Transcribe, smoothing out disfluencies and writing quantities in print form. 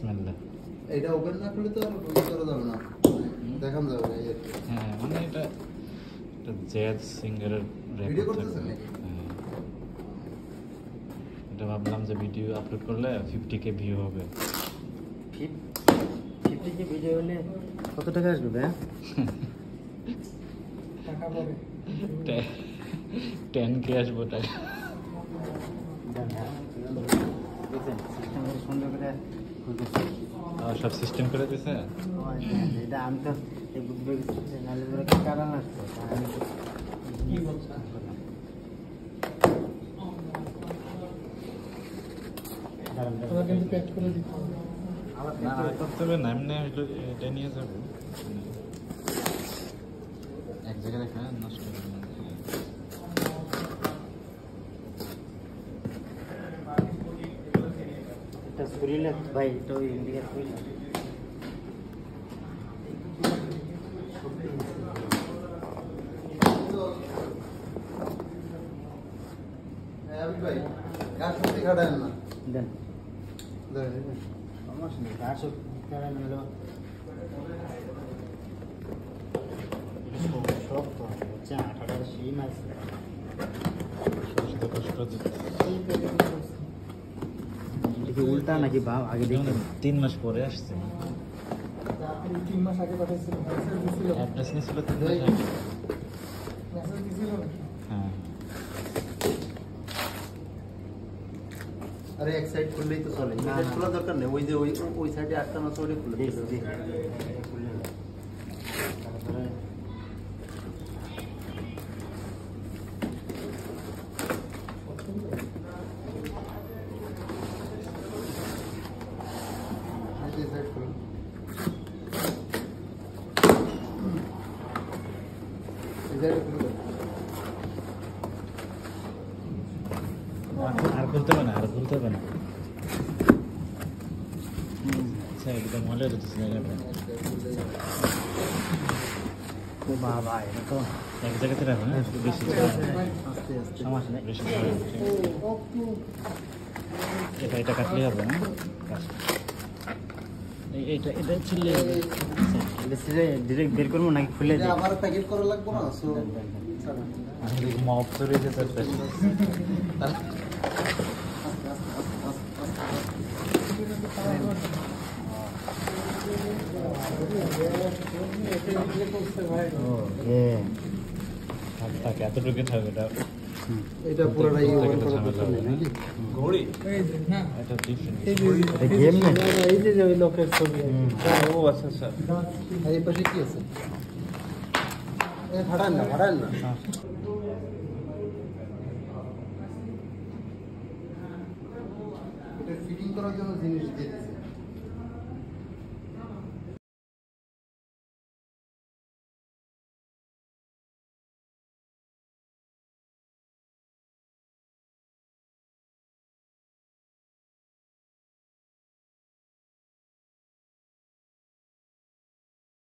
বিসমিল্লাহ। এটা ওপেন না করলে তো আর করা যাবে না, দেখান যাবে না। হ্যাঁ মানে এটা জ্যাজ সিঙ্গারের ভিডিও করতেছেন নাকি? এটা ভাবলাম যে ভিডিও আপলোড করলে 50K ভিউ হবে। 50K ভিডিও হলে কত টাকা আসবে ভাই? টাকা পাবে 10K আসবে টাকা। সুন্দর করে সব সিস্টেম করে দিছে। এটা আমি তো কারণ আসতো কি বলছো? কিন্তু প্যাক করে দিতে হবে। না করতে হবে না, এমনি এটা নিয়ে যাবো এক জায়গায় রেখে নষ্ট হবে না। এটা শরীরে ভাই তো ইন্ডিয়া শরীরে ভাই গাছ সত্যি কাটায় না দেন সমস্যা নেই, গাছ কাটায় নিল সব তো হচ্ছে 18 সিম আছে। উল্টা নাকি বাপ আগে দেখুন 3 মাস পরে আসছে। 3 মাস আগে পাঠাইছিল অ্যাড্রেস নিয়েছিল 3 মাস আগে। হ্যাঁ আরে এক সাইড খুললেই তো চলে, না, এটা না। খোলা দরকার নেই। ওই যে ওই সাইডে আটকানো আছে, ওটা খুলে দিতে হবে। তারপরে এই সাইড খুলুন। এই সাইডে খুলে দাও। আর খুলতে হবে না, আর খুলতে হবে না। আচ্ছা এটা মলে দিচ্ছে জায়গাটা। ও বাবা এটা তো এক জায়গাতে রাখো না, বেশি আস্তে আস্তে সমস্যা নেই। বেশি এটা কাটলেই হবে না। এইটা এটা ছিল ডিরেক্ট বের করবো নাকি খুলে এটা দিই? আবার প্যাকেট করা লাগবে না, সো মপ ধরে যেতে থাকে এতটুকু থাকবে এটা। এটা পুরোটাই ওপেন করা ঝামেলা দরকার হবে নেই না। নাকি? ঘড়ি এটা ডিফারেন্ট। এটা গেম না এই যে ওই লোকের ছবি ও আচ্ছা আচ্ছা। আর এই পাশে কি আছে? ফাটান না, ফাটান না। এটা ফিটিং করার জন্য জিনিস দিয়েছে।